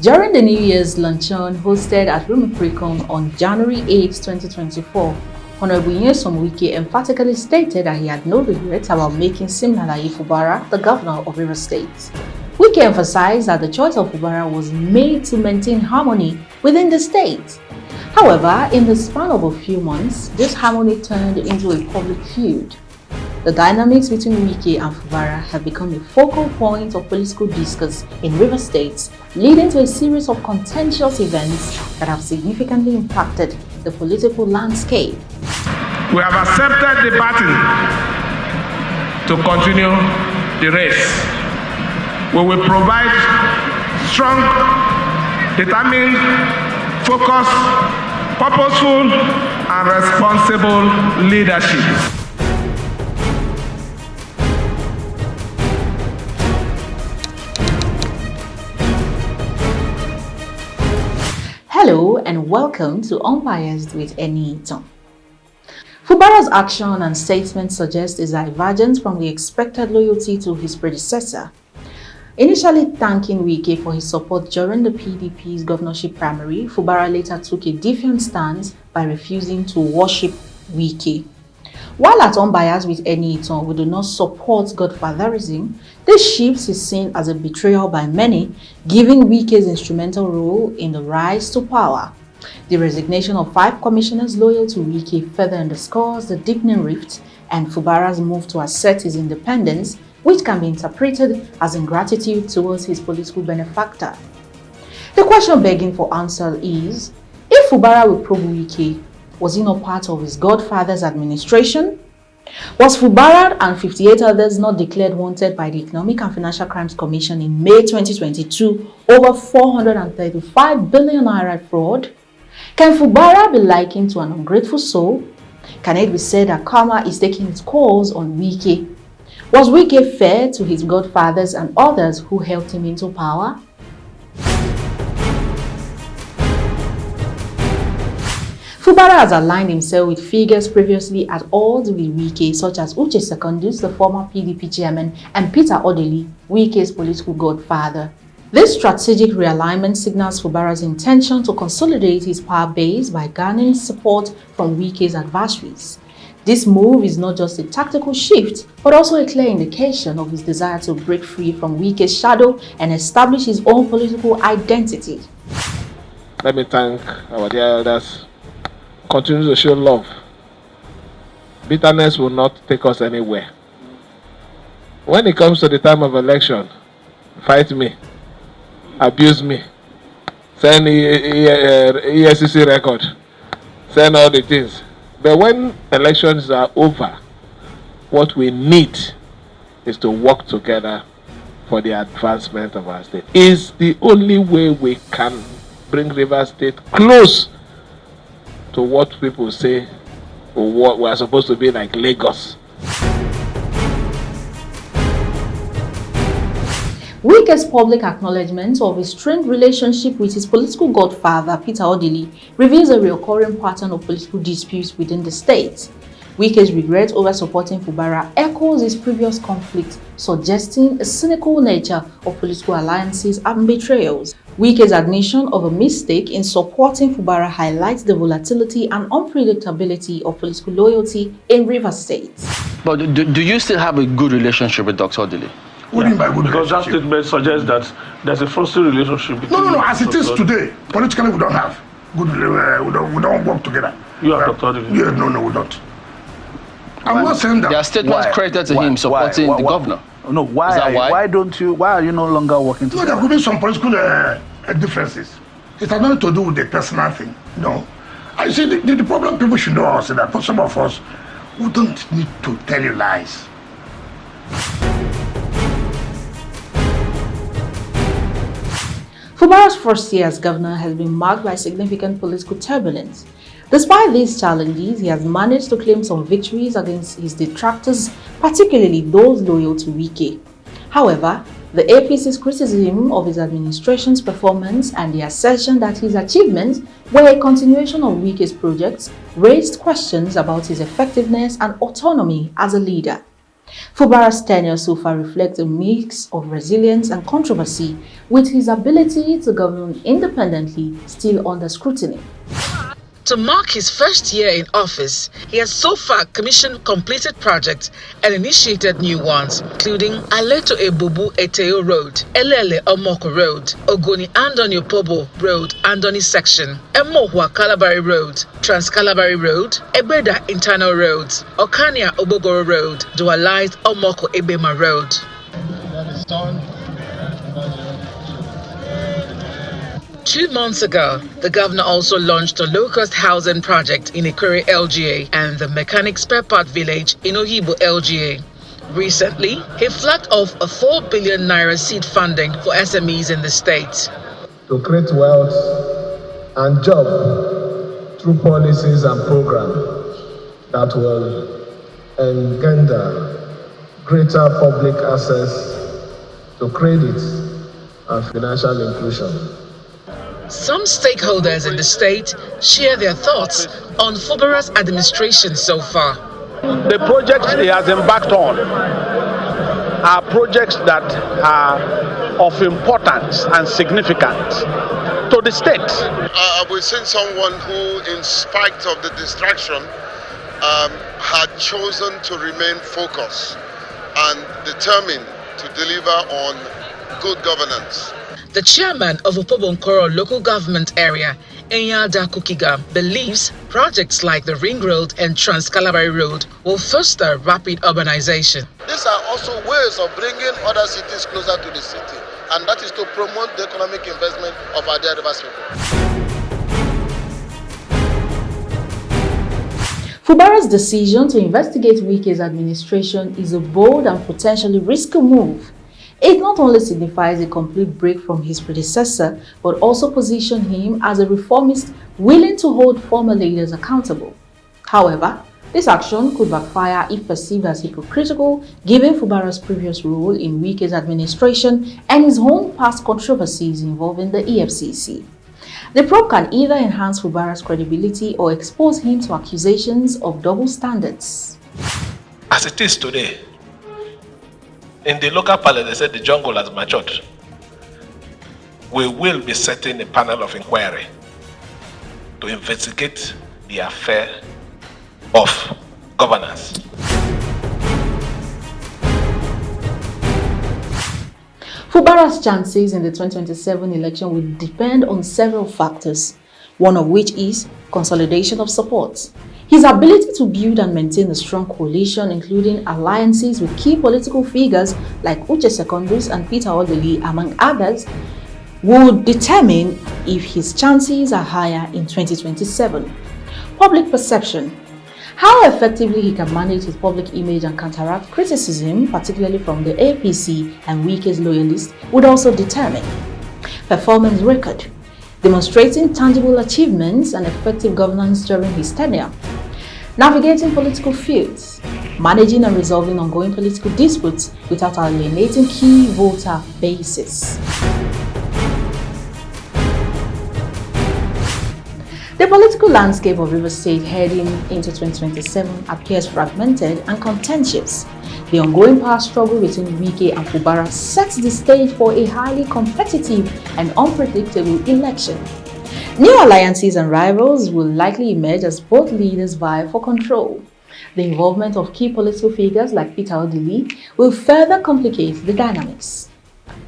During the New Year's luncheon hosted at Rumiprecon on January 8, 2024, Honorable Wike emphatically stated that he had no regrets about making Siminalayi Fubara the governor of Rivers State. Wike emphasized that the choice of Fubara was made to maintain harmony within the state. However, in the span of a few months, this harmony turned into a public feud. The dynamics between Wike and Fubara have become a focal point of political discourse in Rivers State, leading to a series of contentious events that have significantly impacted the political landscape. We have accepted the battle to continue the race. We will provide strong, determined, focused, purposeful, and responsible leadership. Hello and welcome to Unbiased with Eniton. Fubara's action and statement suggest a divergence from the expected loyalty to his predecessor. Initially thanking Wike for his support during the PDP's governorship primary, Fubara later took a different stance by refusing to worship Wike. While at Unbiased with Eniton, we do not support godfatherism, this shift is seen as a betrayal by many, giving Wike's instrumental role in the rise to power. The resignation of 5 commissioners loyal to Wike further underscores the deepening rift, and Fubara's move to assert his independence, which can be interpreted as ingratitude towards his political benefactor. The question begging for answer is, if Fubara reproved Wike, was he not part of his godfather's administration? Was Fubara and 58 others not declared wanted by the Economic and Financial Crimes Commission in May 2022 over 435 billion naira fraud? Can Fubara be likened to an ungrateful soul? Can it be said that karma is taking its course on Wike? Was Wike fair to his godfathers and others who helped him into power? Fubara has aligned himself with figures previously at odds with Wike, such as Uche Secondus, the former PDP chairman, and Peter Odili, Wike's political godfather. This strategic realignment signals Fubara's intention to consolidate his power base by garnering support from Wike's adversaries. This move is not just a tactical shift, but also a clear indication of his desire to break free from Wike's shadow and establish his own political identity. Let me thank our dear elders. Continue to show love. Bitterness will not take us anywhere. When it comes to the time of election, fight me, abuse me, send ESCC record, send all the things. But when elections are over, what we need is to work together for the advancement of our state. It's the only way we can bring Rivers State close to what people say or what we are supposed to be like Lagos. Wike's public acknowledgement of his strained relationship with his political godfather, Peter Odili, reveals a recurring pattern of political disputes within the state. Wike's regret over supporting Fubara echoes his previous conflict, suggesting a cynical nature of political alliances and betrayals. Wike's admission of a mistake in supporting Fubara highlights the volatility and unpredictability of political loyalty in Rivers State. But do you still have a good relationship with Dr. Odili? What do you mean by good Because that relationship? statement suggests that there's a frustrated relationship between No. As it is Dr. today, politically we don't have good. We don't work together. You have Dr. Odili? Yeah, no, we don't. I'm not saying that. There are statements credited to him supporting the governor. No, why? Is that why? Why are you no longer working No, together? there could be some political differences. It has nothing to do with the personal thing. No. I see the problem people should know also that for some of us, we don't need to tell you lies. Fubara's first year as governor has been marked by significant political turbulence. Despite these challenges, he has managed to claim some victories against his detractors, particularly those loyal to Wike. However, the APC's criticism of his administration's performance and the assertion that his achievements were a continuation of Wike's projects raised questions about his effectiveness and autonomy as a leader. Fubara's tenure so far reflects a mix of resilience and controversy, with his ability to govern independently still under scrutiny. To mark his first year in office, he has so far commissioned completed projects and initiated new ones, including Aleto Ebubu Eteo Road, Elele Omoko Road, Ogoni Andoni Opobo Road Andoni Section, Emohua Kalabari Road, Trans-Kalabari Road, Ebeda Internal Roads, Okania Obogoro Road, dualized Omoko Ebema Road. 2 months ago, the governor also launched a low-cost housing project in Ikore LGA and the Mechanic Spare Part Village in Ohibo LGA. Recently, he flagged off a 4 billion naira seed funding for SMEs in the state. To create wealth and job through policies and programs that will engender greater public access to credit and financial inclusion. Some stakeholders in the state share their thoughts on Fubara's administration so far. The projects he has embarked on are projects that are of importance and significance to the state. We've seen someone who, in spite of the distraction, had chosen to remain focused and determined to deliver on good governance. The chairman of Opobonkoro local government area, Enyada Kukiga, believes projects like the Ring Road and Trans-Kalabari Road will foster rapid urbanization. These are also ways of bringing other cities closer to the city, and that is to promote the economic investment of our dear rivers people. Fubara's decision to investigate Wike's administration is a bold and potentially risky move. It not only signifies a complete break from his predecessor, but also positions him as a reformist willing to hold former leaders accountable. However, this action could backfire if perceived as hypocritical, given Fubara's previous role in Wike's administration and his own past controversies involving the EFCC. The probe can either enhance Fubara's credibility or expose him to accusations of double standards. As it is today, in the local palace, they said the jungle has matured. We will be setting a panel of inquiry to investigate the affair of governance. Fubara's chances in the 2027 election will depend on several factors, one of which is consolidation of support. His ability to build and maintain a strong coalition, including alliances with key political figures like Uche Secondus and Peter Odili, among others, would determine if his chances are higher in 2027. Public perception. How effectively he can manage his public image and counteract criticism, particularly from the APC and Wike's loyalists, would also determine. Performance record. Demonstrating tangible achievements and effective governance during his tenure. Navigating political feuds, managing and resolving ongoing political disputes without alienating key voter bases. The political landscape of Rivers State heading into 2027 appears fragmented and contentious. The ongoing power struggle between Wike and Fubara sets the stage for a highly competitive and unpredictable election. New alliances and rivals will likely emerge as both leaders vie for control. The involvement of key political figures like Peter Odili will further complicate the dynamics.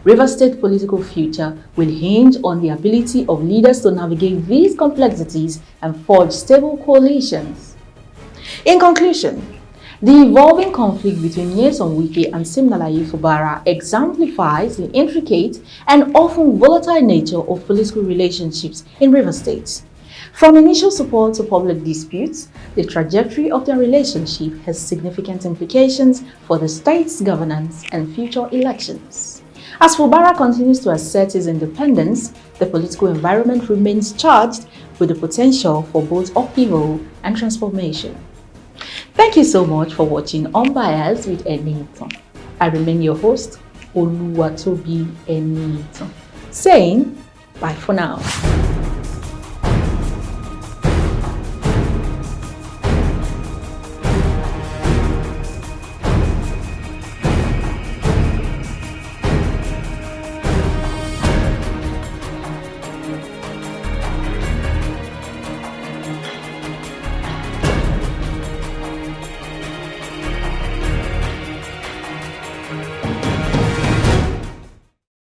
Rivers State political future will hinge on the ability of leaders to navigate these complexities and forge stable coalitions. In conclusion, the evolving conflict between Nyesom Wike and Siminalayi Fubara exemplifies the intricate and often volatile nature of political relationships in Rivers State. From initial support to public disputes, the trajectory of their relationship has significant implications for the state's governance and future elections. As Fubara continues to assert his independence, the political environment remains charged with the potential for both upheaval and transformation. Thank you so much for watching Unbiased with Eniton. I remain your host, Oluwatobi Eniton, saying bye for now.